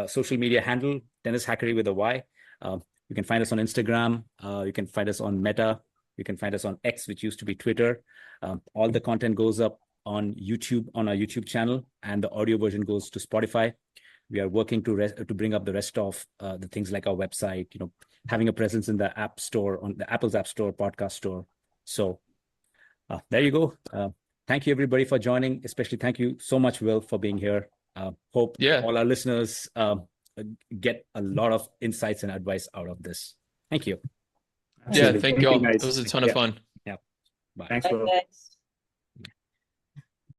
social media handle, Tennishackery with a Y. You can find us on Instagram. You can find us on Meta. You can find us on X, which used to be Twitter. All the content goes up on YouTube, on our YouTube channel, and the audio version goes to Spotify. We are working to bring up the rest of the things like our website, having a presence in the App Store, on the Apple's App Store, Podcast Store. So there you go. Thank you, everybody, for joining. Especially thank you so much, Will, for being here. Hope all our listeners get a lot of insights and advice out of this. Thank you. Yeah, thank you all. It was a ton of fun. Yeah. Bye. Thanks, Will. Thanks.